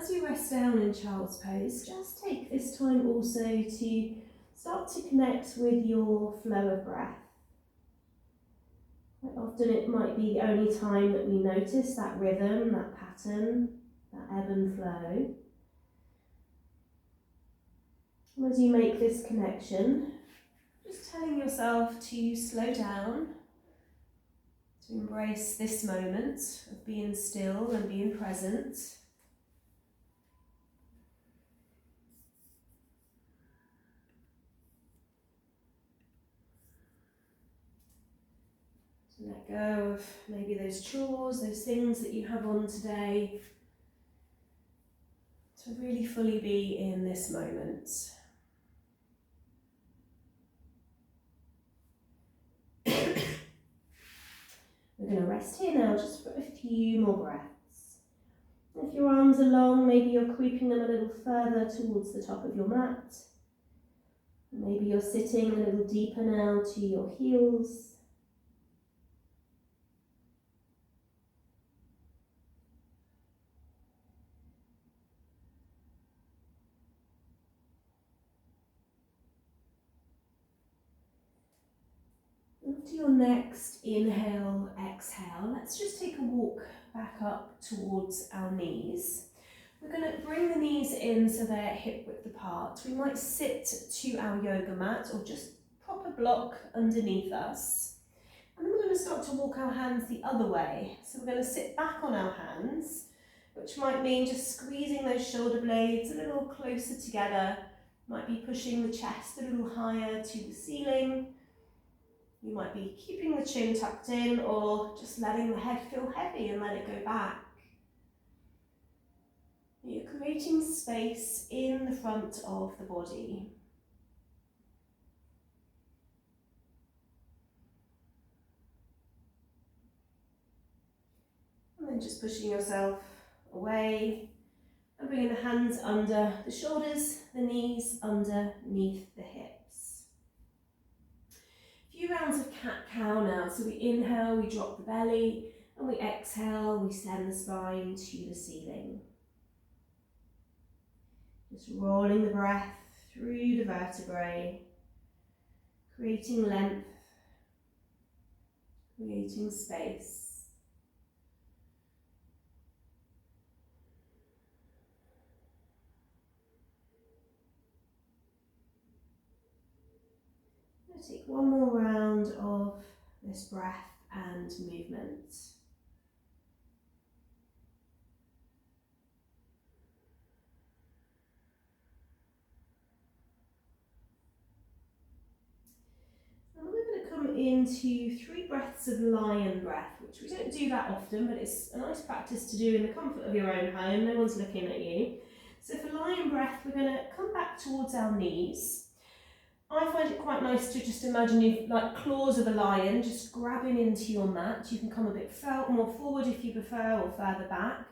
as you rest down in child's pose, just take this time also to start to connect with your flow of breath. Quite often it might be the only time that we notice that rhythm, that pattern, that ebb and flow. And as you make this connection, just telling yourself to slow down, to embrace this moment of being still and being present. To let go of maybe those chores, those things that you have on today, to really fully be in this moment. We're going to rest here now just for a few more breaths. If your arms are long, maybe you're creeping them a little further towards the top of your mat. Maybe you're sitting a little deeper now to your heels. After your next inhale, exhale, let's just take a walk back up towards our knees. We're going to bring the knees in so they're hip width apart. We might sit to our yoga mat or just prop a block underneath us. And then we're going to start to walk our hands the other way. So we're going to sit back on our hands, which might mean just squeezing those shoulder blades a little closer together. Might be pushing the chest a little higher to the ceiling. You might be keeping the chin tucked in or just letting the head feel heavy and let it go back. You're creating space in the front of the body. And then just pushing yourself away and bringing the hands under the shoulders, the knees underneath the hips. A few rounds of cat-cow now. So we inhale, we drop the belly, and we exhale, we send the spine to the ceiling. Just rolling the breath through the vertebrae, creating length, creating space. I'm going to take one more round of this breath and movement. And we're going to come into 3 breaths of lion breath, which we don't do that often, but it's a nice practice to do in the comfort of your own home. No one's looking at you. So for lion breath, we're going to come back towards our knees. I find it quite nice to just imagine you like claws of a lion just grabbing into your mat. You can come a bit more forward if you prefer, or further back.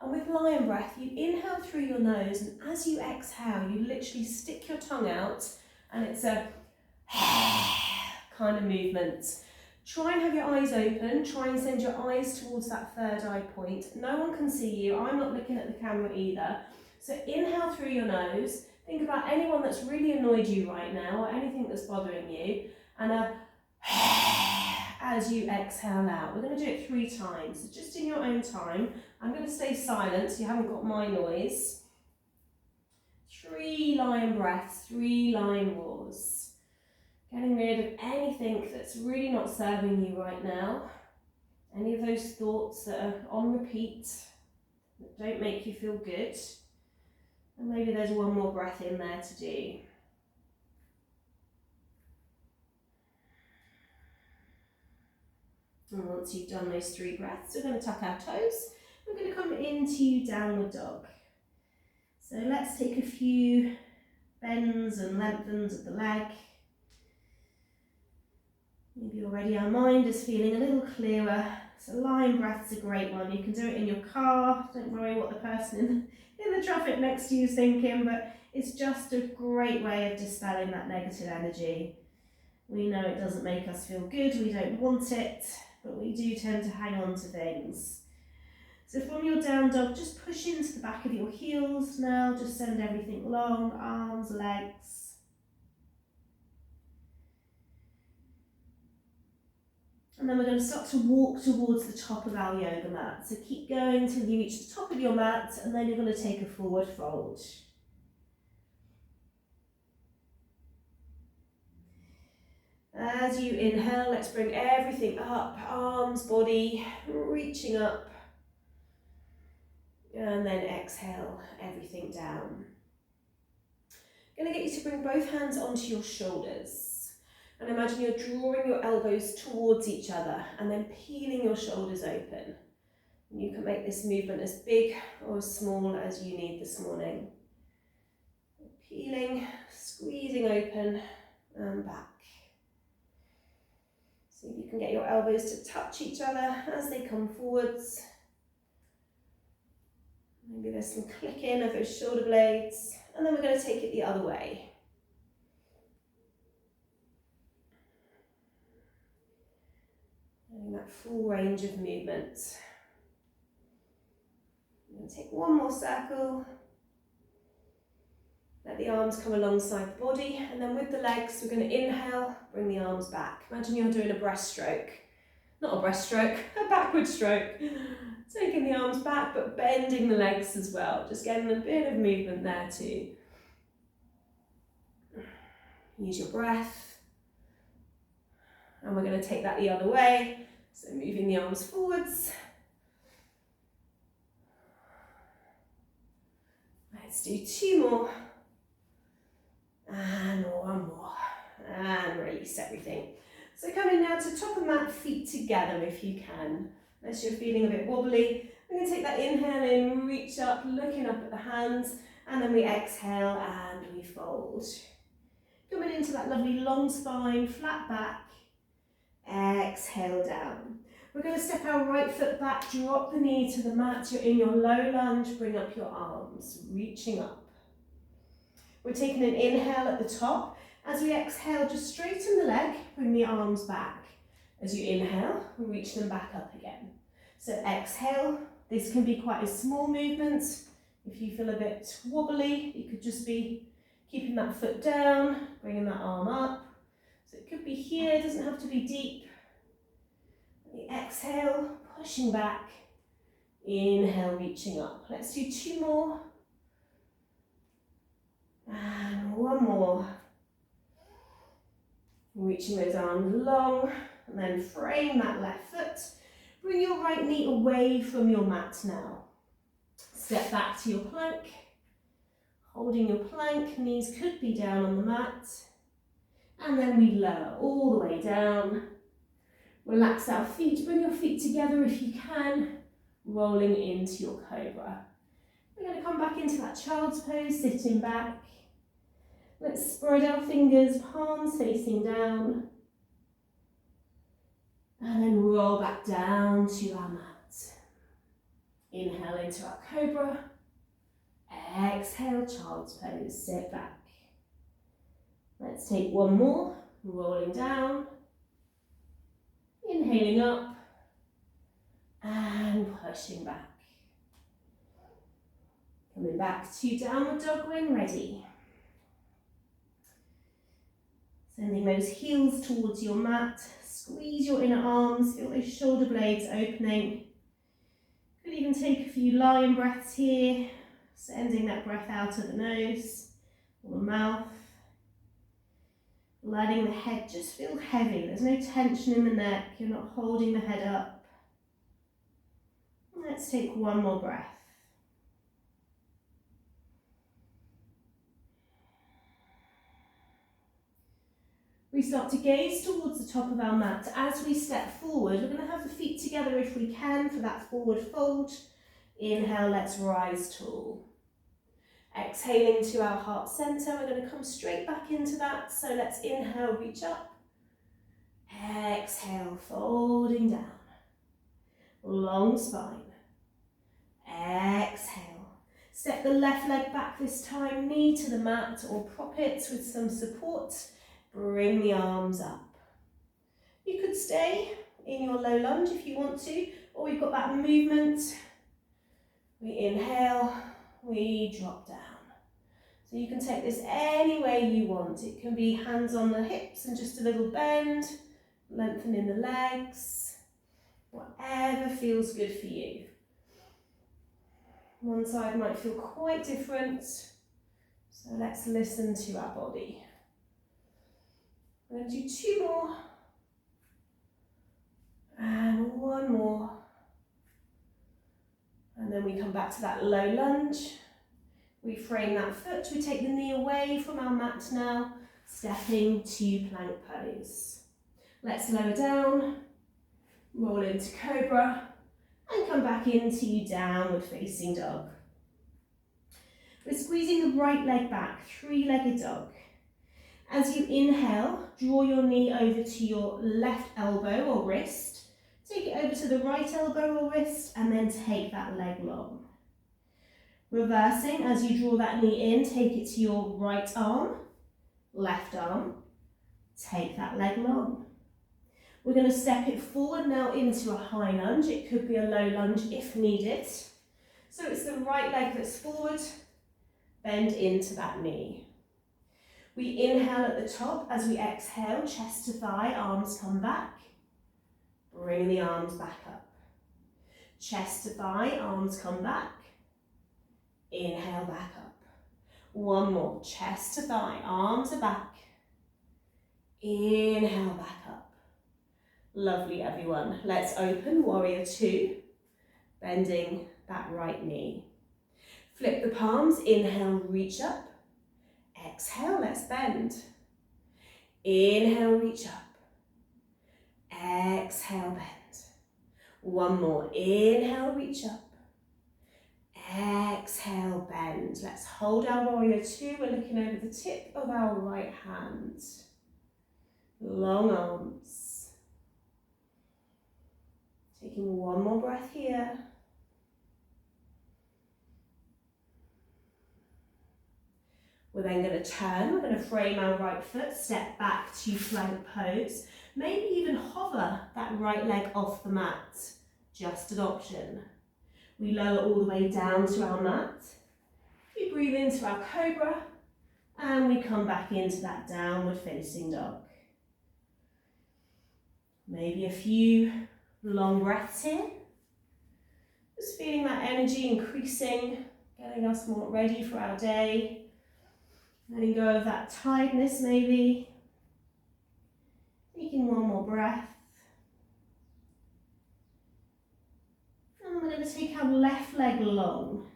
And with lion breath, you inhale through your nose, and as you exhale, you literally stick your tongue out, and it's a kind of movement. Try and have your eyes open. Try and send your eyes towards that third eye point. No one can see you. I'm not looking at the camera either. So inhale through your nose. Think about anyone that's really annoyed you right now, or anything that's bothering you, and as you exhale out. We're going to do it 3 times, so just in your own time. I'm going to stay silent so you haven't got my noise. 3 lion breaths, 3 lion roars. Getting rid of anything that's really not serving you right now. Any of those thoughts that are on repeat, that don't make you feel good. And maybe there's one more breath in there to do. And once you've done those 3 breaths, we're going to tuck our toes. We're going to come into downward dog. So let's take a few bends and lengthens of the leg. Maybe already our mind is feeling a little clearer. So lion breath's a great one. You can do it in your car. Don't worry what the person in the traffic next to you is thinking, but it's just a great way of dispelling that negative energy. We know it doesn't make us feel good. We don't want it, but we do tend to hang on to things. So So from your down dog, just push into the back of your heels now, just send everything long, arms, legs. And then we're going to start to walk towards the top of our yoga mat. So keep going till you reach the top of your mat, and then you're going to take a forward fold. As you inhale, let's bring everything up, arms, body, reaching up. And then exhale everything down. I'm going to get you to bring both hands onto your shoulders. And imagine you're drawing your elbows towards each other and then peeling your shoulders open. And you can make this movement as big or as small as you need this morning. Peeling, squeezing open and back. See if you can get your elbows to touch each other as they come forwards. Maybe there's some clicking of those shoulder blades, and then we're going to take it the other way. Getting that full range of movement. I'm going to take one more circle. Let the arms come alongside the body, and then with the legs, we're going to inhale, bring the arms back. Imagine you're doing a breaststroke. Not a breaststroke, a backward stroke. Taking the arms back, but bending the legs as well. Just getting a bit of movement there too. Use your breath. And we're going to take that the other way. So moving the arms forwards. Let's do 2 more. And 1 more. And release everything. So coming now to top of mat, feet together if you can. Unless you're feeling a bit wobbly, we're going to take that inhale in, reach up, looking up at the hands, and then we exhale and we fold. Coming into that lovely long spine, flat back, exhale down. We're going to step our right foot back, drop the knee to the mat, you're in your low lunge, bring up your arms, reaching up. We're taking an inhale at the top. As we exhale, just straighten the leg, bring the arms back. As you inhale, reach them back up again. So exhale, this can be quite a small movement. If you feel a bit wobbly, you could just be keeping that foot down, bringing that arm up. So it could be here, it doesn't have to be deep. Exhale, pushing back. Inhale, reaching up. Let's do 2 more. And 1 more. Reaching those arms long. And then frame that left foot. Bring your right knee away from your mat now. Step back to your plank. Holding your plank, knees could be down on the mat. And then we lower all the way down. Relax our feet, bring your feet together if you can. Rolling into your cobra. We're going to come back into that child's pose, sitting back. Let's spread our fingers, palms facing down. And then roll back down to our mat. Inhale into our cobra. Exhale, child's pose, sit back. Let's take 1 more, rolling down. Inhaling up. And pushing back. Coming back to downward dog when ready. Sending those heels towards your mat. Squeeze your inner arms, feel those shoulder blades opening. Could even take a few lion breaths here, sending that breath out of the nose or the mouth. Letting the head just feel heavy, there's no tension in the neck, you're not holding the head up. Let's take 1 more breath. We start to gaze towards the top of our mat. As we step forward, we're going to have the feet together if we can for that forward fold. Inhale, let's rise tall. Exhaling to our heart center, we're going to come straight back into that. So let's inhale, reach up. Exhale, folding down. Long spine. Exhale. Step the left leg back this time, knee to the mat or prop it with some support. Bring the arms up. You could stay in your low lunge if you want to, or we've got that movement We inhale, we drop down. So you can take this any way you want. It can be hands on the hips and just a little bend, lengthening the legs, whatever feels good for you. One side might feel quite different, so let's listen to our body. We're going to do 2 more, and 1 more. And then we come back to that low lunge. We frame that foot, we take the knee away from our mat now, stepping to plank pose. Let's lower down, roll into cobra, and come back into downward facing dog. We're squeezing the right leg back, 3-legged dog. As you inhale, draw your knee over to your left elbow or wrist, take it over to the right elbow or wrist, and then take that leg long. Reversing, as you draw that knee in, take it to your right arm, left arm, take that leg long. We're going to step it forward now into a high lunge. It could be a low lunge if needed. So it's the right leg that's forward, bend into that knee. We inhale at the top. As we exhale, chest to thigh, arms come back. Bring the arms back up. Chest to thigh, arms come back. Inhale back up. 1 more, chest to thigh, arms are back. Inhale back up. Lovely, everyone. Let's open, warrior 2, bending that right knee. Flip the palms, inhale, reach up. Exhale, let's bend. Inhale, reach up. Exhale, bend. 1 more, inhale, reach up. Exhale, bend. Let's hold our warrior 2. We're looking over the tip of our right hand. Long arms. Taking 1 more breath here. We're then going to turn. We're going to frame our right foot, step back to plank pose. Maybe even hover that right leg off the mat. Just an option. We lower all the way down to our mat. We breathe into our cobra and we come back into that downward facing dog. Maybe a few long breaths here. Just feeling that energy increasing, getting us more ready for our day. Letting go of that tiredness maybe. Taking 1 more breath. And we're going to take our left leg long.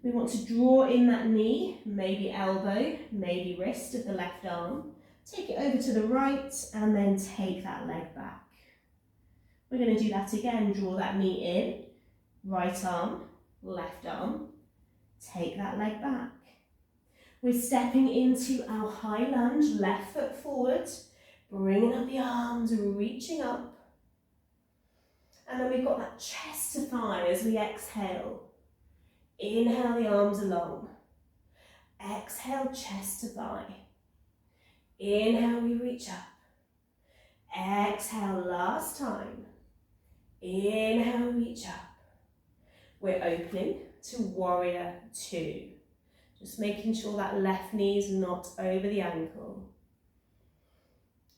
We want to draw in that knee, maybe elbow, maybe wrist of the left arm. Take it over to the right and then take that leg back. We're going to do that again. Draw that knee in, right arm, left arm. Take that leg back. We're stepping into our high lunge, left foot forward, bringing up the arms, reaching up. And then we've got that chest to thigh as we exhale. Inhale the arms along. Exhale, chest to thigh. Inhale, we reach up. Exhale, last time. Inhale, reach up. We're opening to warrior 2. Just making sure that left knee is not over the ankle.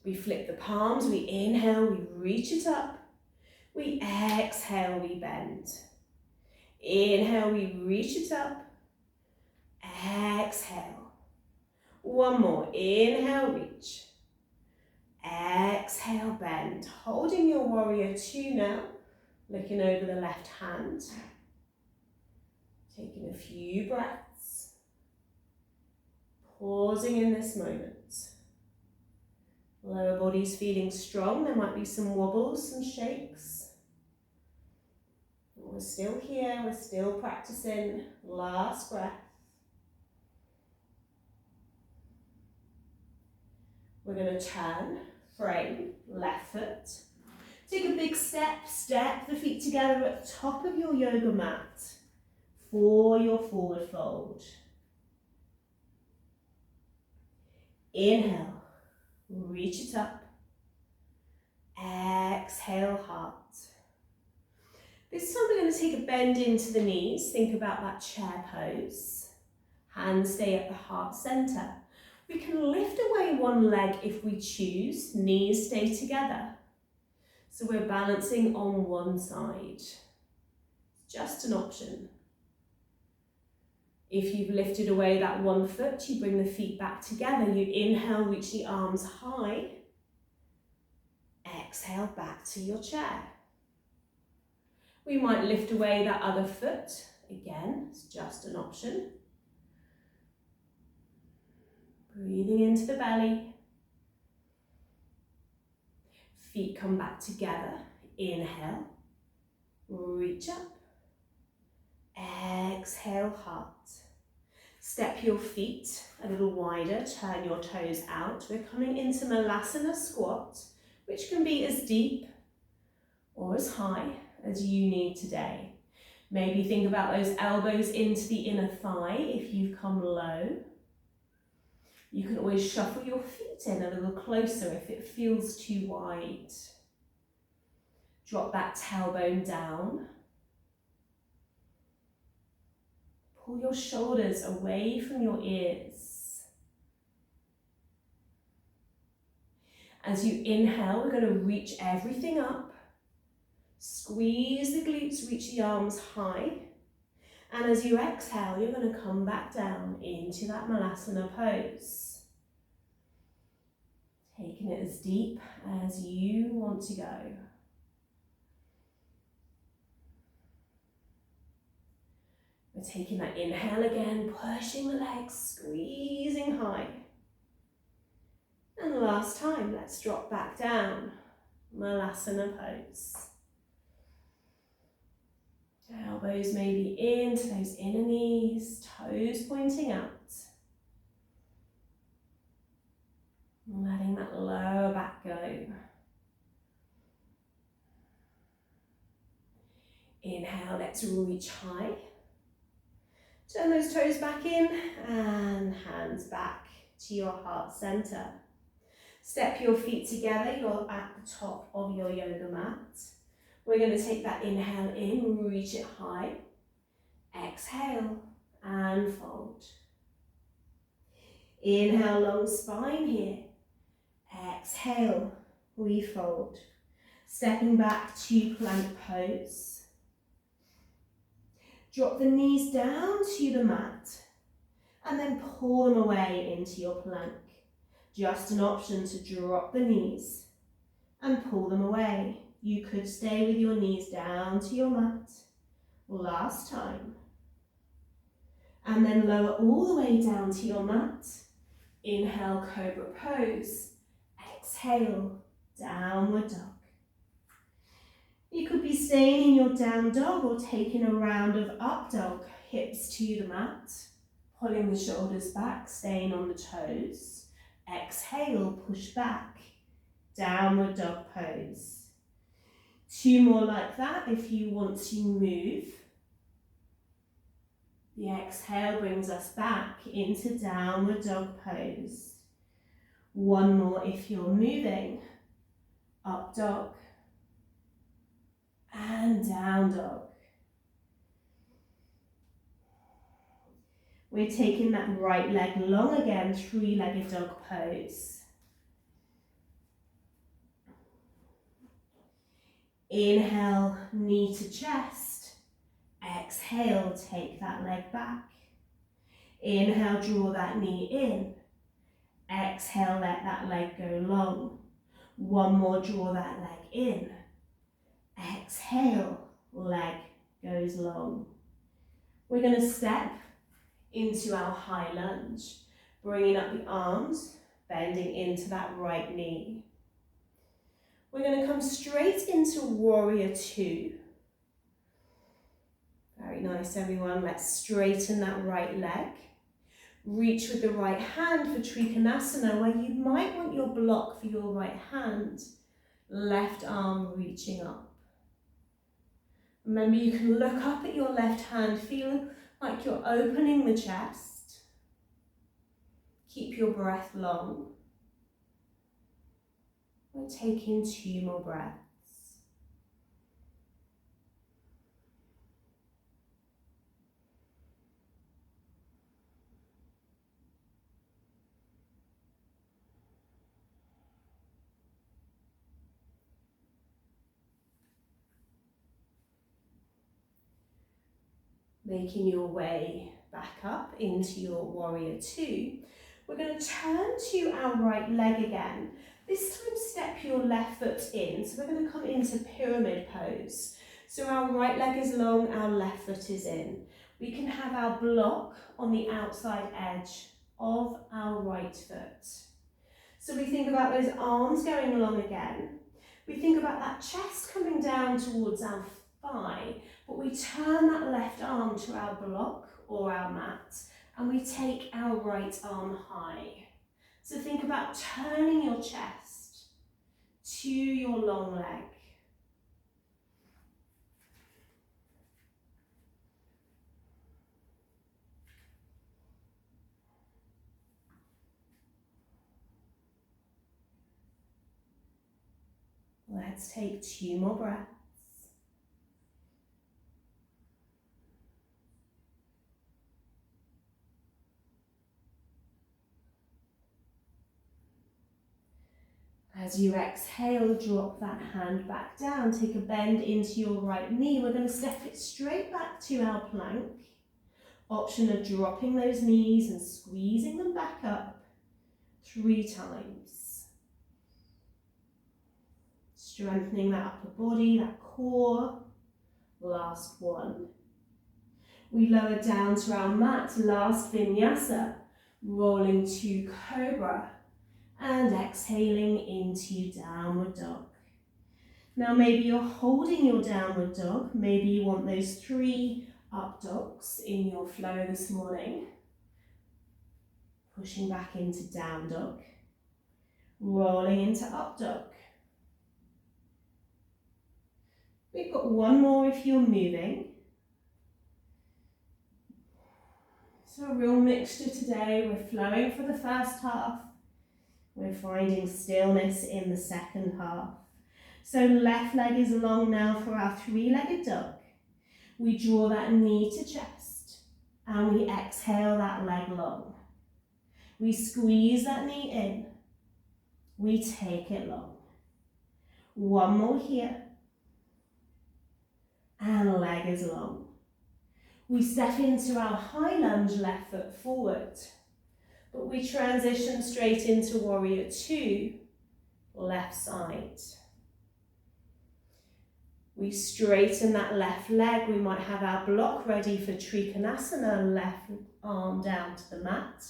We flip the palms, we inhale, we reach it up. We exhale, we bend. Inhale, we reach it up. Exhale. 1 more, inhale, reach. Exhale, bend. Holding your warrior 2 now, looking over the left hand. Taking a few breaths. Pausing in this moment. Lower body's feeling strong. There might be some wobbles, some shakes. We're still here, we're still practicing. Last breath. We're going to turn, frame, left foot. Take a big step, step the feet together at the top of your yoga mat for your forward fold. Inhale, reach it up. Exhale, heart. This time we're going to take a bend into the knees. Think about that chair pose. Hands stay at the heart centre. We can lift away one leg if we choose. Knees stay together. So we're balancing on one side. Just an option. If you've lifted away that one foot, you bring the feet back together. You inhale, reach the arms high. Exhale, back to your chair. We might lift away that other foot. Again, it's just an option. Breathing into the belly. Feet come back together. Inhale, reach up. Exhale, heart. Step your feet a little wider, turn your toes out. We're coming into Malasana squat, which can be as deep or as high as you need today. Maybe think about those elbows into the inner thigh if you've come low. You can always shuffle your feet in a little closer if it feels too wide. Drop that tailbone down. Pull your shoulders away from your ears. As you inhale, we're going to reach everything up. Squeeze the glutes, reach the arms high. And as you exhale, you're going to come back down into that Malasana pose. Taking it as deep as you want to go. We're taking that inhale again, pushing the legs, squeezing high. And last time, let's drop back down. Malasana pose. Elbows maybe into those inner knees, toes pointing out. Letting that lower back go. Inhale, let's reach high. Turn those toes back in and hands back to your heart center. Step your feet together, you're at the top of your yoga mat. We're going to take that inhale in, reach it high. Exhale and fold. Inhale, long spine here. Exhale, we fold. Stepping back to plank pose. Drop the knees down to the mat and then pull them away into your plank. Just an option to drop the knees and pull them away. You could stay with your knees down to your mat. Last time. And then lower all the way down to your mat. Inhale, cobra pose. Exhale, downward dog. You could be staying in your down dog or taking a round of up dog. Hips to the mat, pulling the shoulders back, staying on the toes. Exhale, push back, downward dog pose. 2 more like that if you want to move. The exhale brings us back into downward dog pose. 1 more if you're moving. Up dog. And down dog. We're taking that right leg long again, 3-legged dog pose. Inhale, knee to chest. Exhale, take that leg back. Inhale, draw that knee in. Exhale, let that leg go long. 1 more, draw that leg in. Exhale, leg goes long. We're going to step into our high lunge, bringing up the arms, bending into that right knee. We're going to come straight into warrior 2. Very nice, everyone. Let's straighten that right leg. Reach with the right hand for Trikonasana, where you might want your block for your right hand. Left arm reaching up. Remember, you can look up at your left hand, feel like you're opening the chest. Keep your breath long. We're taking 2 more breaths. Making your way back up into your warrior two. We're going to turn to our right leg again. This time step your left foot in. So we're going to come into pyramid pose. So our right leg is long, our left foot is in. We can have our block on the outside edge of our right foot. So we think about those arms going along again. We think about that chest coming down towards our thigh, but we turn that left arm to our block or our mat, and we take our right arm high. So think about turning your chest to your long leg. Let's take 2 more breaths. As you exhale, drop that hand back down. Take a bend into your right knee. We're going to step it straight back to our plank. Option of dropping those knees and squeezing them back up 3 times. Strengthening that upper body, that core. Last one. We lower down to our mat, last vinyasa. Rolling to cobra. And exhaling into downward dog. Now maybe you're holding your downward dog. Maybe you want those 3 up dogs in your flow this morning. Pushing back into down dog. Rolling into up dog. We've got 1 more if you're moving. So a real mixture today. We're flowing for the first half. We're finding stillness in the second half. So left leg is long now for our 3-legged dog. We draw that knee to chest and we exhale that leg long. We squeeze that knee in. We take it long. 1 more here. And leg is long. We step into our high lunge, left foot forward. But we transition straight into warrior 2, left side. We straighten that left leg. We might have our block ready for Trikonasana, left arm down to the mat,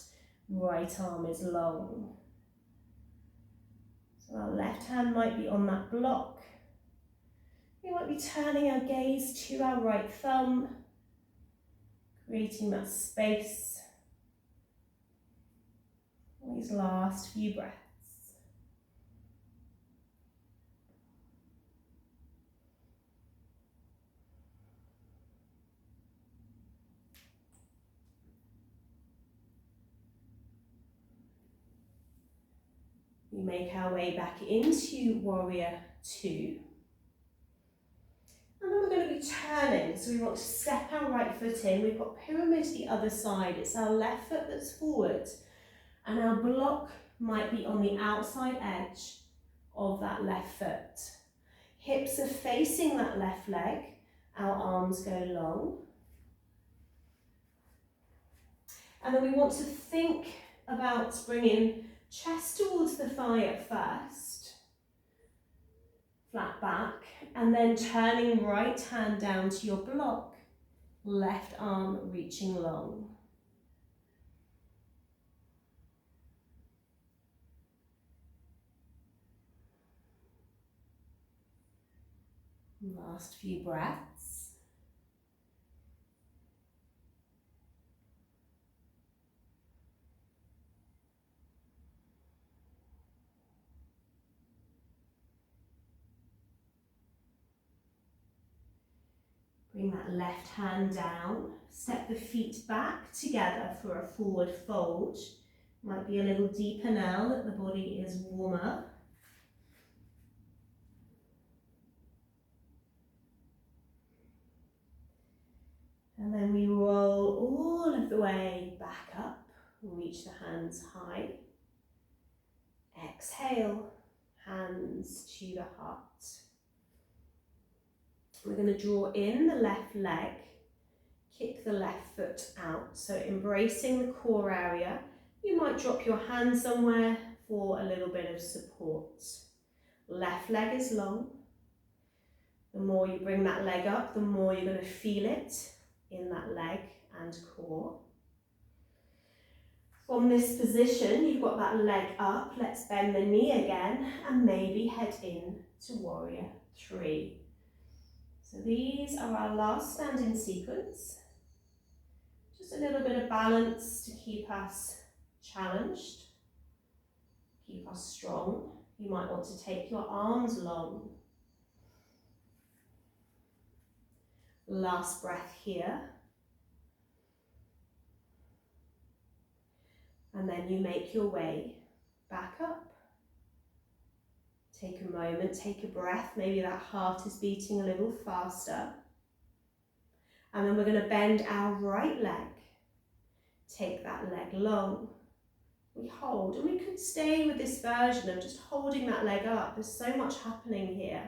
right arm is long. So our left hand might be on that block. We might be turning our gaze to our right thumb, creating that space. These last few breaths. We make our way back into warrior 2. And then we're going to be turning. So we want to step our right foot in. We've got pyramid the other side. It's our left foot that's forward. And our block might be on the outside edge of that left foot. Hips are facing that left leg. Our arms go long. And then we want to think about bringing chest towards the thigh at first. Flat back. And then turning right hand down to your block. Left arm reaching long. Last few breaths. Bring that left hand down. Step the feet back together for a forward fold. Might be a little deeper now that the body is warmer. And then we roll all of the way back up. Reach the hands high. Exhale, hands to the heart. We're going to draw in the left leg. kick the left foot out. So embracing the core area. You might drop your hand somewhere for a little bit of support. Left leg is long. The more you bring that leg up, the more you're going to feel it in that leg and core. From this position, you've got that leg up. Let's bend the knee again and maybe head in to warrior 3. So these are our last standing sequence. Just a little bit of balance to keep us challenged, keep us strong. You might want to take your arms long. Last breath here. And then you make your way back up. Take a moment, take a breath. Maybe that heart is beating a little faster. And then we're going to bend our right leg. Take that leg long. We hold, and we could stay with this version of just holding that leg up. There's so much happening here.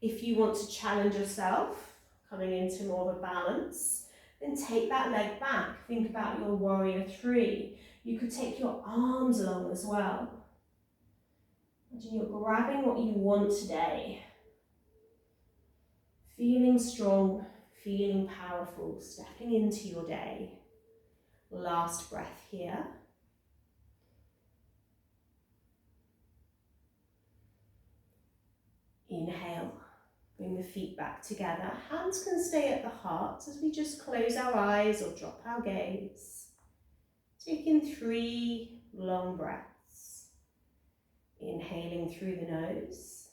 If you want to challenge yourself, coming into more of a balance, then take that leg back. Think about your warrior 3. You could take your arms along as well. Imagine you're grabbing what you want today. Feeling strong, feeling powerful, stepping into your day. Last breath here. Inhale, bring the feet back together. Hands can stay at the heart as we just close our eyes or drop our gaze. Taking 3 long breaths. Inhaling through the nose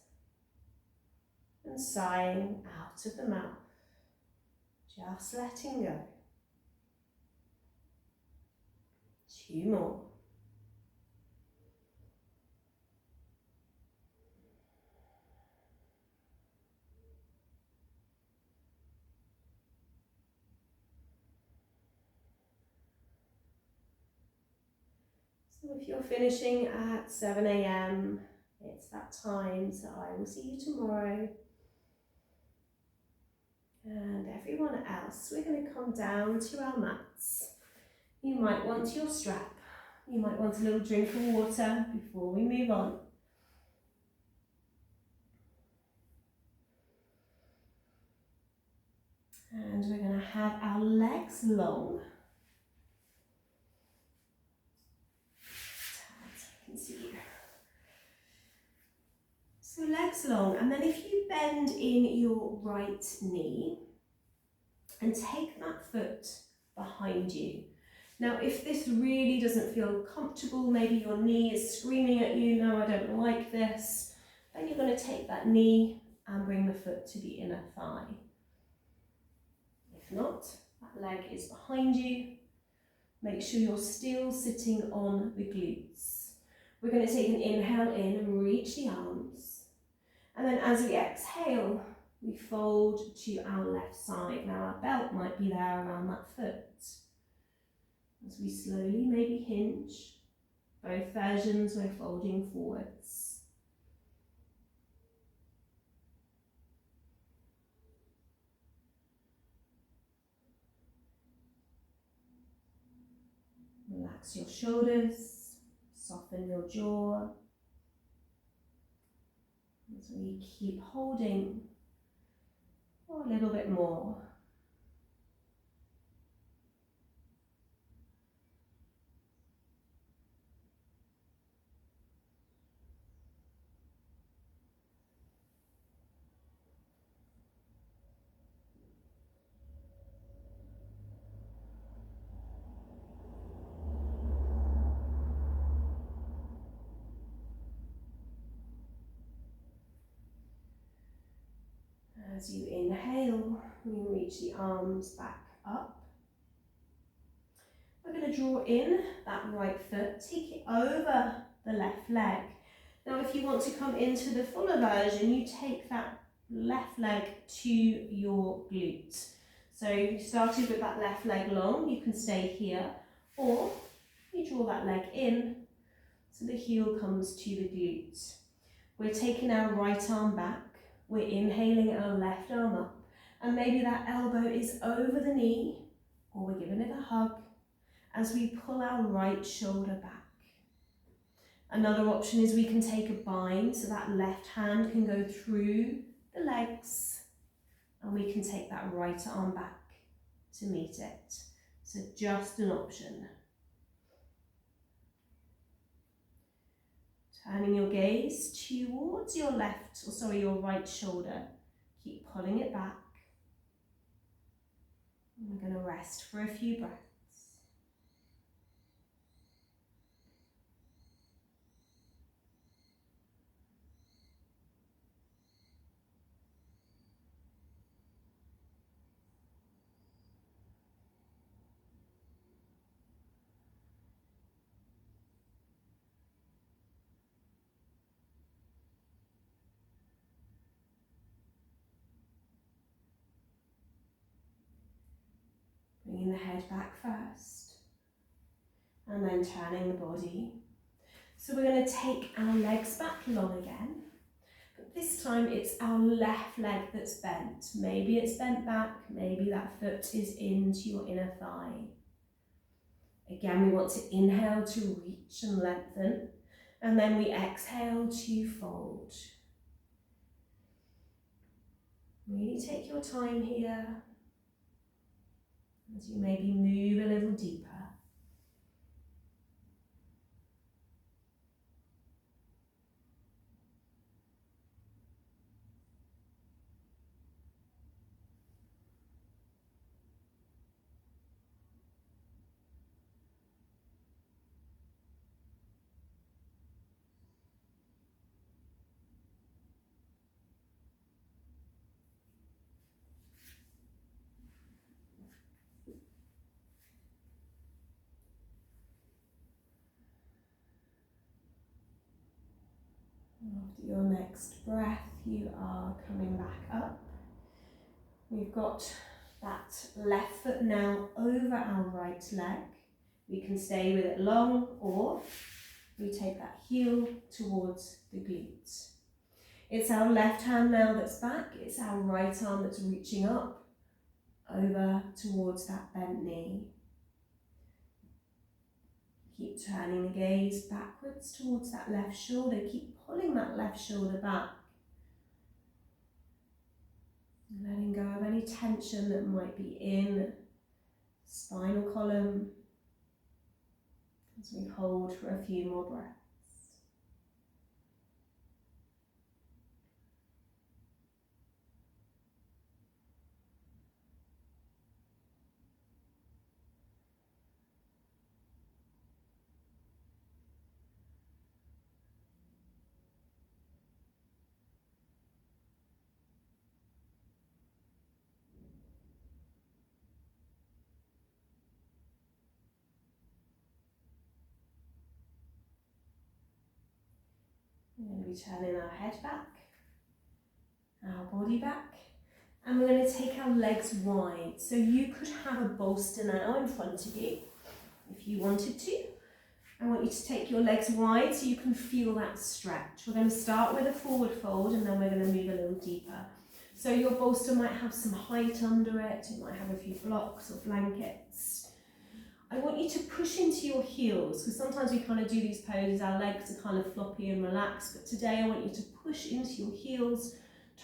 and sighing out of the mouth. Just letting go. 2 more. So if you're finishing at 7 AM, it's that time, so I will see you tomorrow. And everyone else, we're going to come down to our mats. You might want your strap. You might want a little drink of water before we move on. And we're going to have our legs long. So legs long, and then if you bend in your right knee and take that foot behind you. Now if this really doesn't feel comfortable, maybe your knee is screaming at you, no, I don't like this, then you're going to take that knee and bring the foot to the inner thigh. If not, that leg is behind you. Make sure you're still sitting on the glutes. We're going to take an inhale in and reach the arms. And then as we exhale, we fold to our left side. Now our belt might be there around that foot. As we slowly maybe hinge, both versions we're folding forwards. Relax your shoulders, soften your jaw. As we keep holding for a little bit more. As you inhale, we reach the arms back up. We're going to draw in that right foot, take it over the left leg. Now if you want to come into the fuller version, you take that left leg to your glute. So you started with that left leg long, you can stay here, or you draw that leg in so the heel comes to the glute. We're taking our right arm back. We're inhaling our left arm up, And maybe that elbow is over the knee, or we're giving it a hug as we pull our right shoulder back. Another option is we can take a bind, so that left hand can go through the legs, and we can take that right arm back to meet it. So just an option. Turning your gaze towards your your right shoulder. Keep pulling it back. And we're going to rest for a few breaths. Bringing the head back first, and then turning the body. So we're going to take our legs back long again, but this time it's our left leg that's bent. Maybe it's bent back, maybe that foot is into your inner thigh. Again, we want to inhale to reach and lengthen, and then we exhale to fold. Really take your time here as you maybe move a little deeper. After your next breath, you are coming back up. We've got that left foot now over our right leg. We can stay with it long, or we take that heel towards the glutes. It's our left hand now that's back. It's our right arm that's reaching up over towards that bent knee. Keep turning the gaze backwards towards that left shoulder. Keep pulling that left shoulder back. Letting go of any tension that might be in the spinal column as we hold for a few more breaths. We're going to be turning our head back, our body back, and we're going to take our legs wide. So you could have a bolster now in front of you if you wanted to. I want you to take your legs wide so you can feel that stretch. We're going to start with a forward fold, and then we're going to move a little deeper. So your bolster might have some height under it, it might have a few blocks or blankets. I want you to push into your heels, because sometimes we kind of do these poses, our legs are kind of floppy and relaxed, but today I want you to push into your heels,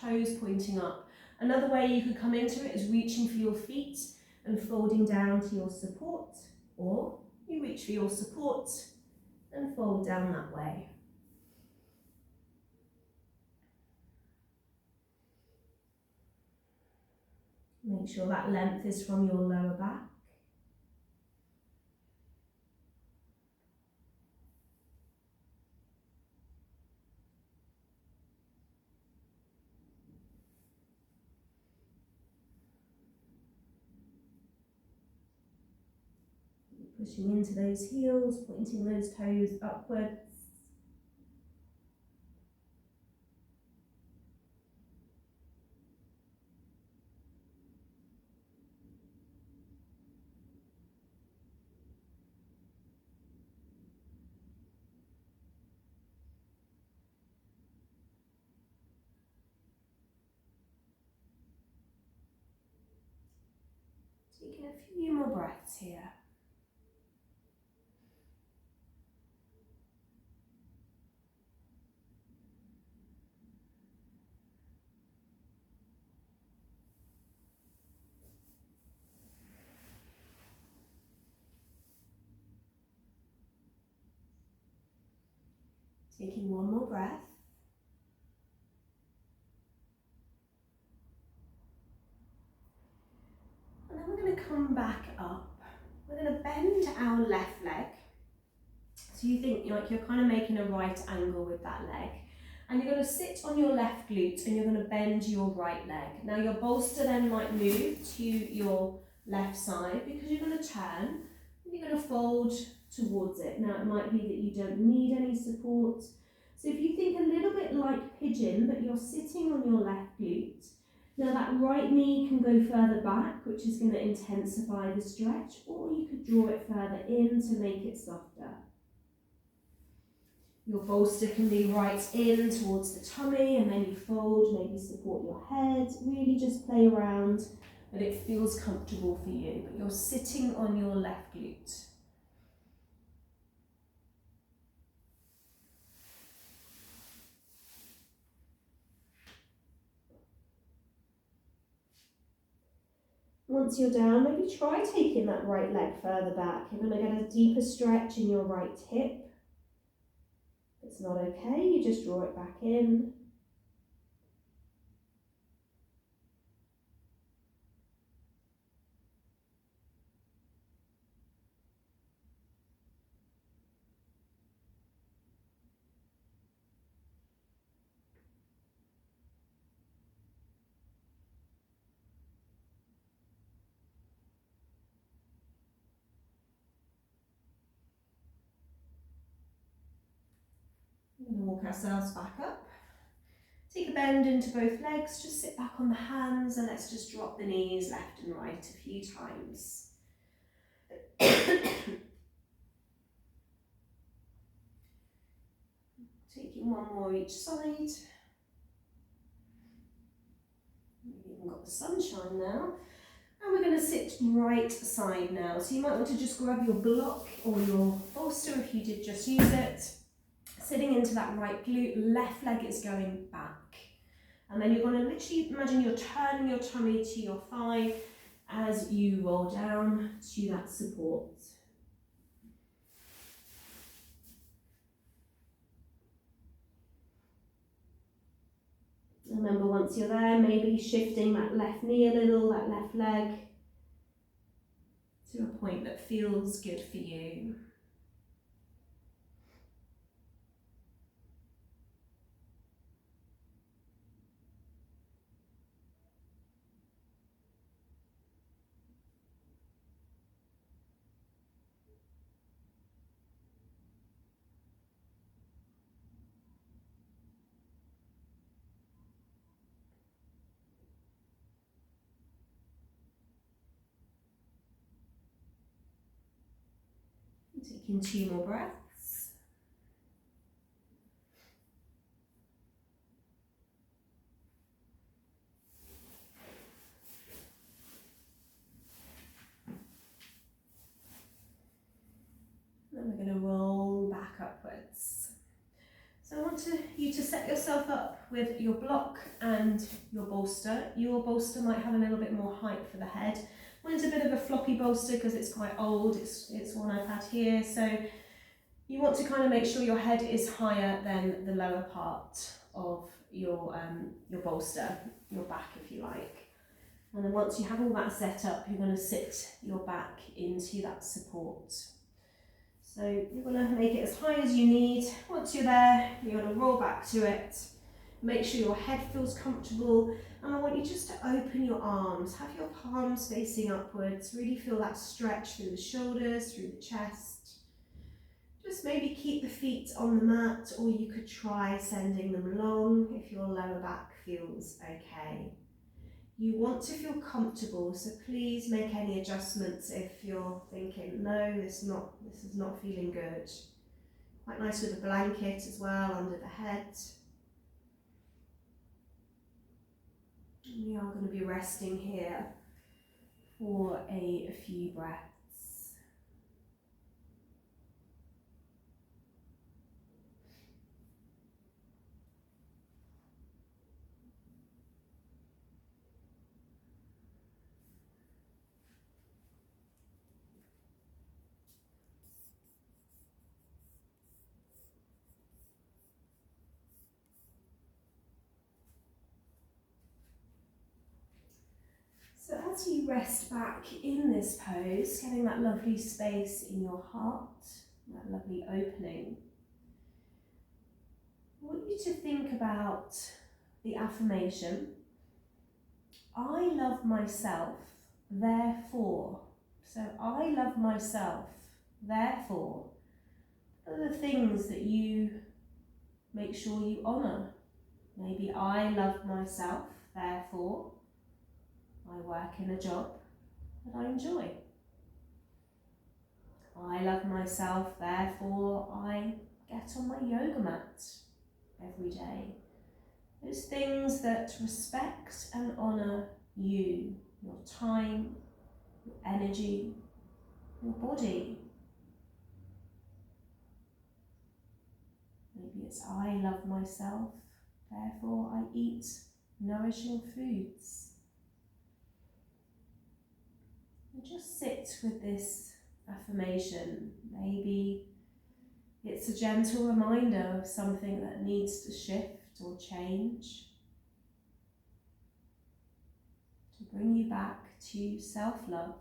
toes pointing up. Another way you could come into it is reaching for your feet and folding down to your support, or you reach for your support and fold down that way. Make sure that length is from your lower back. Pushing into those heels, pointing those toes upwards. Taking a few more breaths here. Taking one more breath. And then we're going to come back up. We're going to bend our left leg. So you think like you're kind of making a right angle with that leg. And you're going to sit on your left glute and you're going to bend your right leg. Now your bolster then might move to your left side because you're going to turn and you're going to fold towards it. Now it might be that you don't need any support. So if you think a little bit like pigeon, but you're sitting on your left glute, now that right knee can go further back, which is going to intensify the stretch, or you could draw it further in to make it softer. Your bolster can be right in towards the tummy and then you fold, maybe support your head, really just play around, but it feels comfortable for you, but you're sitting on your left glute. Once you're down, maybe try taking that right leg further back. You're going to get a deeper stretch in your right hip. If it's not okay, you just draw it back in. We're going to walk ourselves back up. Take a bend into both legs, just sit back on the hands and let's just drop the knees left and right a few times. Taking one more each side. We've even got the sunshine now. And we're going to sit right side now. So you might want to just grab your block or your bolster if you did just use it. Sitting into that right glute, left leg is going back. And then you're going to literally imagine you're turning your tummy to your thigh as you roll down to that support. Remember, once you're there, maybe shifting that left knee a little, that left leg, to a point that feels good for you. Taking 2 more breaths. Then we're going to roll back upwards. So I want you to set yourself up with your block and your bolster. Your bolster might have a little bit more height for the head. Mine's a bit of a floppy bolster because it's quite old, it's one I've had here, so you want to kind of make sure your head is higher than the lower part of your bolster, your back if you like. And then once you have all that set up, you're going to sit your back into that support. So you're going to make it as high as you need. Once you're there, you're going to roll back to it. Make sure your head feels comfortable, and I want you just to open your arms, have your palms facing upwards, really feel that stretch through the shoulders, through the chest. Just maybe keep the feet on the mat, or you could try sending them long if your lower back feels okay. You want to feel comfortable, so please make any adjustments if you're thinking, no, this is not feeling good. Quite nice with a blanket as well under the head. We are going to be resting here for a few breaths. So as you rest back in this pose, getting that lovely space in your heart, that lovely opening, I want you to think about the affirmation, I love myself, therefore. So I love myself, therefore. What are the things that you make sure you honour? Maybe I love myself, therefore I work in a job that I enjoy. I love myself, therefore I get on my yoga mat every day. Those things that respect and honour you, your time, your energy, your body. Maybe it's I love myself, therefore I eat nourishing foods. And just sit with this affirmation. Maybe it's a gentle reminder of something that needs to shift or change to bring you back to self-love.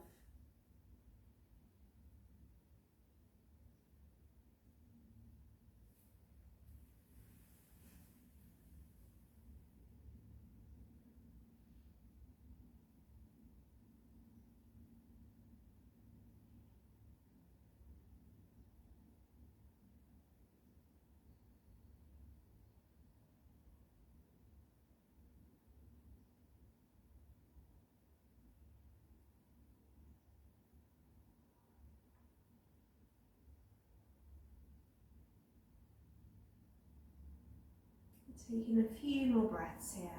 Taking a few more breaths here.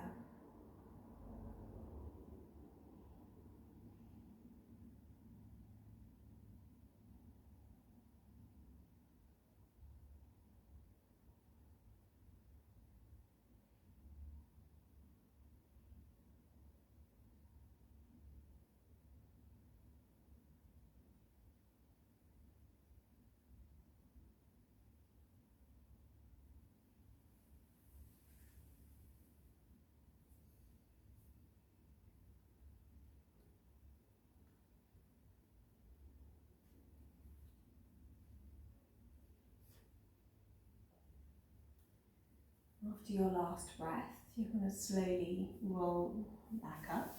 After your last breath, you're going to slowly roll back up.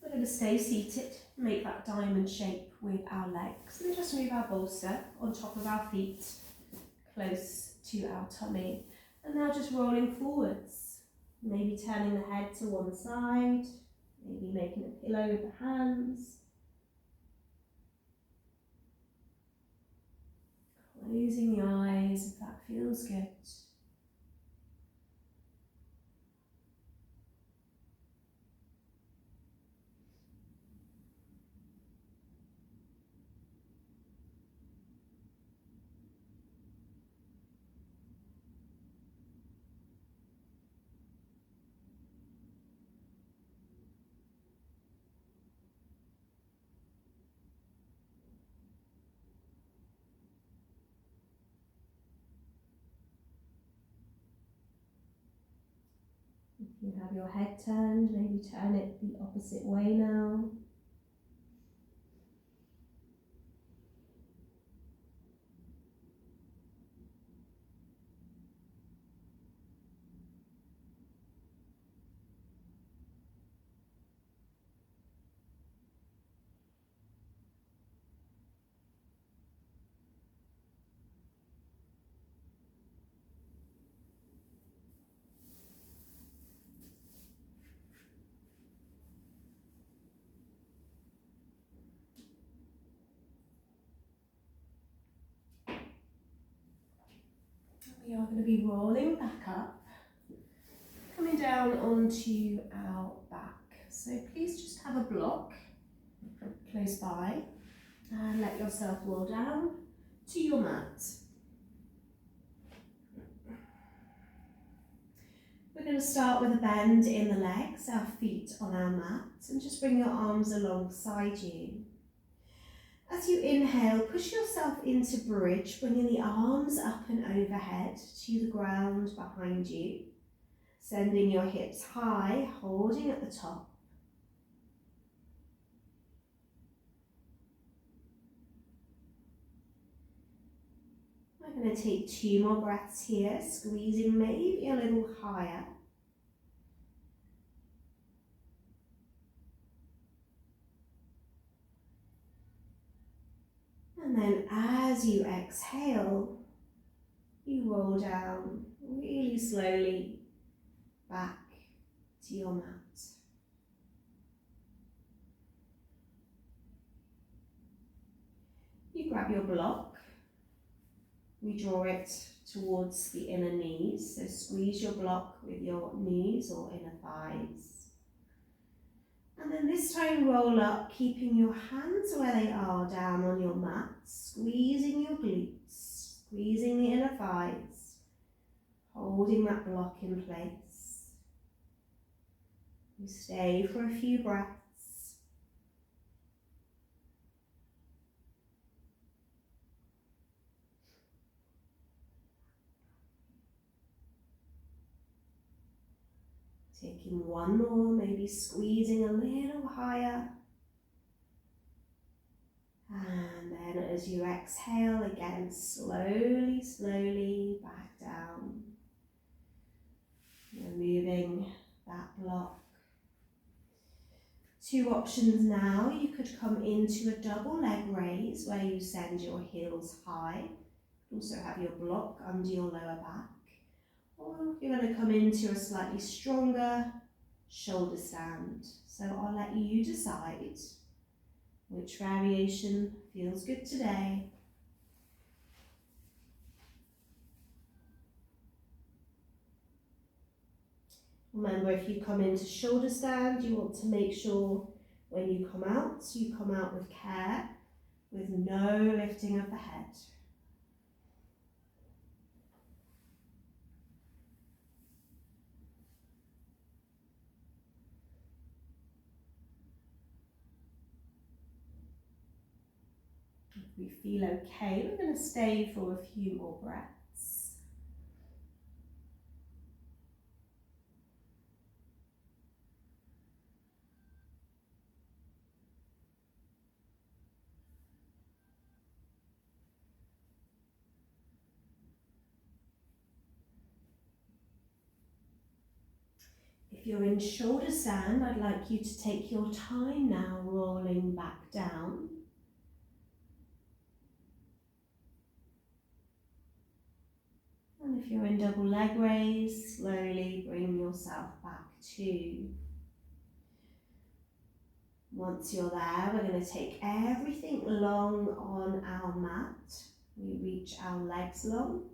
We're going to stay seated, make that diamond shape with our legs, and just move our bolster on top of our feet, close to our tummy. And now just rolling forwards, maybe turning the head to one side, maybe making a pillow with the hands. Closing the eyes if that feels good. If you have your head turned, maybe turn it the opposite way now. We are going to be rolling back up, coming coming down onto our back. So please just have a block close by and let yourself roll down to your mat. We're going to start with a bend in the legs, our feet on our mat, and just bring your arms alongside you. As you inhale, push yourself into bridge, bringing the arms up and overhead to the ground behind you, sending your hips high, holding at the top. We're going to take 2 more breaths here, squeezing maybe a little higher. And then as you exhale, you roll down really slowly back to your mat. You grab your block. We draw it towards the inner knees, so squeeze your block with your knees or inner thighs. And then this time roll up, keeping your hands where they are down on your mat, squeezing your glutes, squeezing the inner thighs, holding that block in place. You stay for a few breaths. Taking one more, maybe squeezing a little higher. And then as you exhale again, slowly, slowly back down. Removing that block. 2 options now. You could come into a double leg raise where you send your heels high. Also have your block under your lower back. Or you're going to come into a slightly stronger shoulder stand. So I'll let you decide which variation feels good today. Remember, if you come into shoulder stand, you want to make sure when you come out with care, with no lifting of the head. If we feel okay, we're going to stay for a few more breaths. If you're in shoulder stand, I'd like you to take your time now, rolling back down. And if you're in double leg raise, slowly bring yourself back to. Once you're there, we're going to take everything long on our mat. We reach our legs long.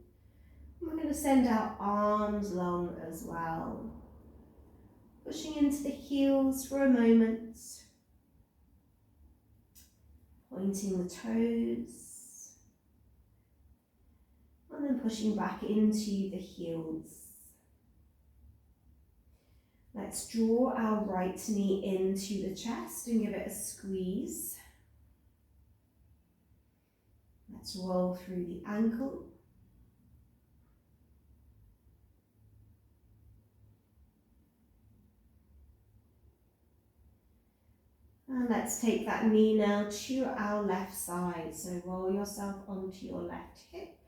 And we're going to send our arms long as well. Pushing into the heels for a moment. Pointing the toes. And then pushing back into the heels. Let's draw our right knee into the chest and give it a squeeze. Let's roll through the ankle. And let's take that knee now to our left side. So roll yourself onto your left hip.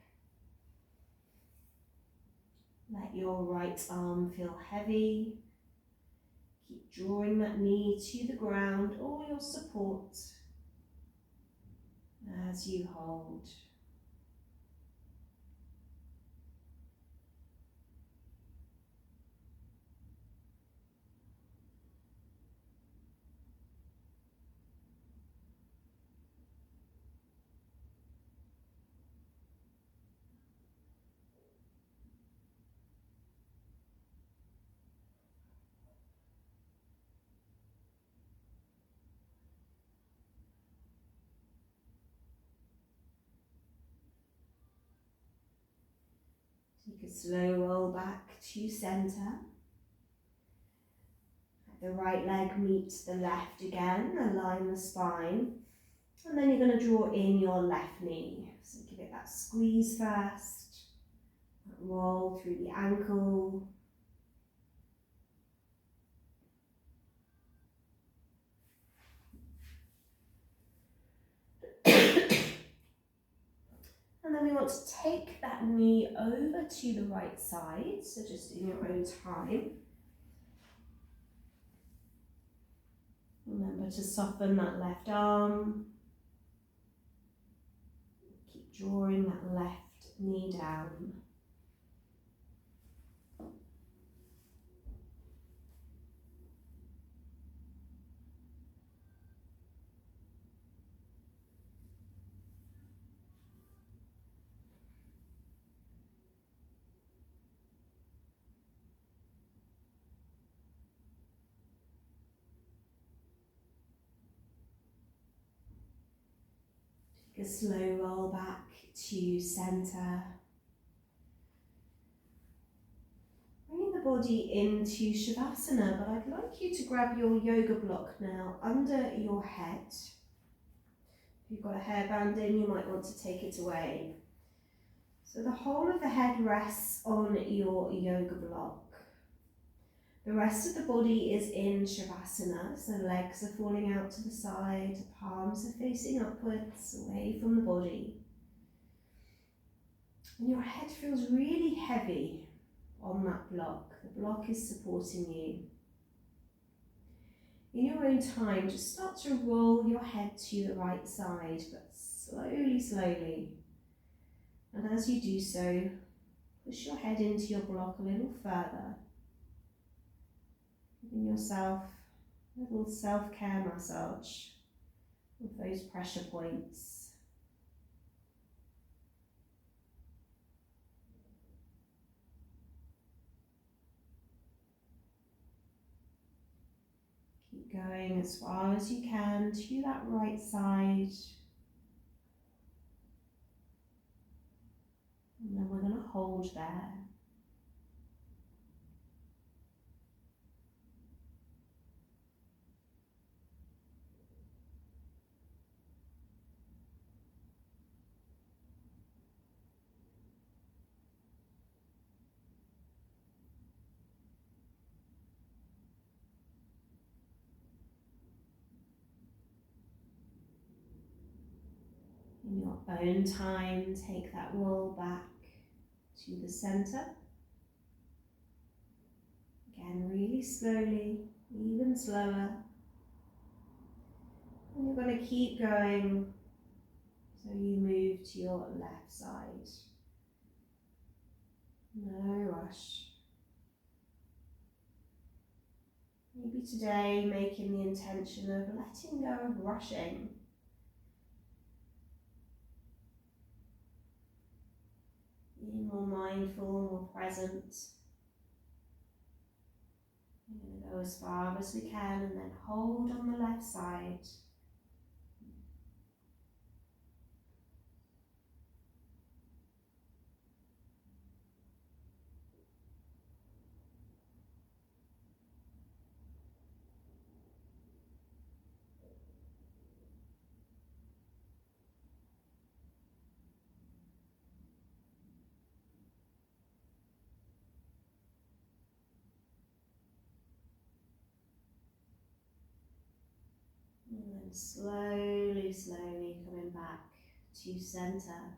Let your right arm feel heavy. Keep drawing that knee to the ground or your support as you hold. Take a slow roll back to centre. Let the right leg meet the left again, align the spine. And then you're going to draw in your left knee. So give it that squeeze first. Roll through the ankle. And then we want to take that knee over to the right side, so just in your own time. Remember to soften that left arm. Keep drawing that left knee down. Take a slow roll back to centre. Bringing the body into Shavasana, but I'd like you to grab your yoga block now under your head. If you've got a hairband in, you might want to take it away. So the whole of the head rests on your yoga block. The rest of the body is in Shavasana, so legs are falling out to the side, palms are facing upwards, away from the body. And your head feels really heavy on that block. The block is supporting you. In your own time, just start to roll your head to the right side, but slowly, slowly. And as you do so, push your head into your block a little further. Giving yourself a little self-care massage with those pressure points. Keep going as far as you can to that right side. And then we're going to hold there. In your own time, take that roll back to the centre. Again, really slowly, even slower. And you're going to keep going so you move to your left side. No rush. Maybe today making the intention of letting go of rushing. Being more mindful, more present. We're going to go as far as we can and then hold on the left side. And then slowly, slowly coming back to centre.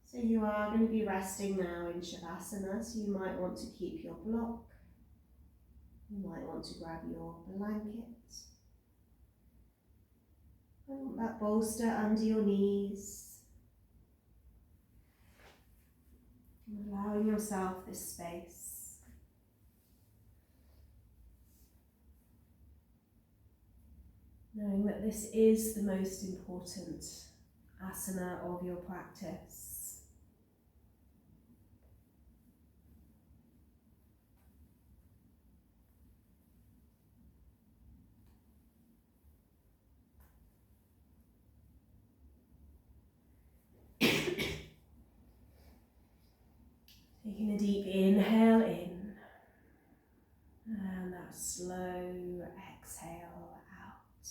So you are going to be resting now in Shavasana, so you might want to keep your block. You might want to grab your blanket. And that bolster under your knees. And allowing yourself this space. Knowing that this is the most important asana of your practice. Taking a deep inhale in, and that slow exhale out.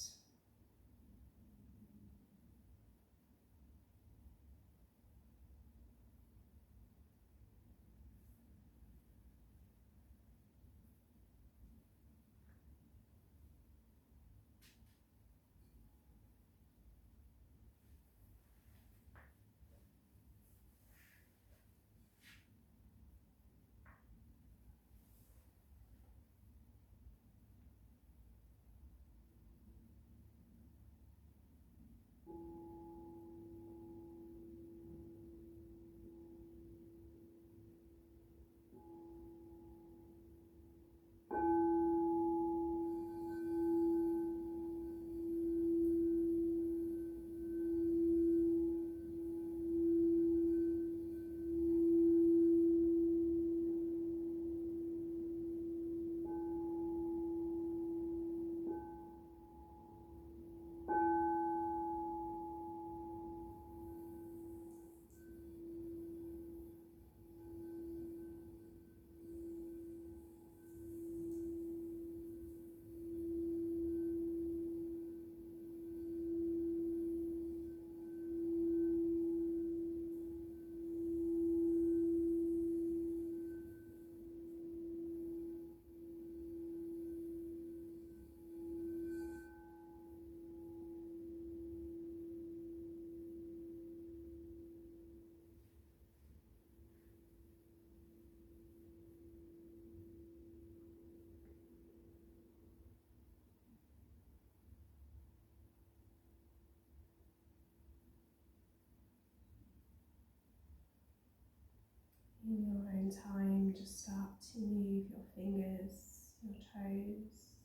In your own time, just start to move your fingers, your toes,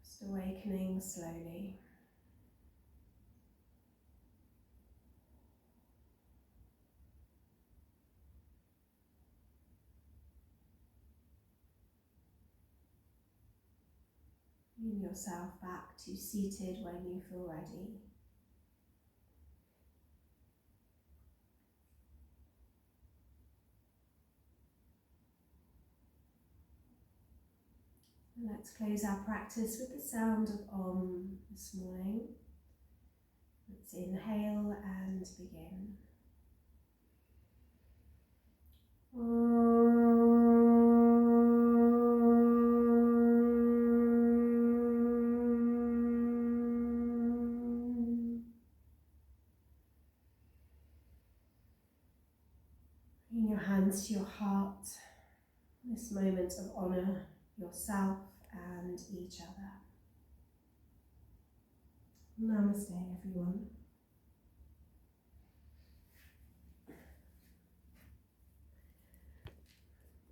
just awakening slowly. Bring yourself back to seated when you feel ready. And let's close our practice with the sound of Om this morning. Let's inhale and begin. Bring your hands to your heart. This moment of honour yourself and each other. Namaste, everyone.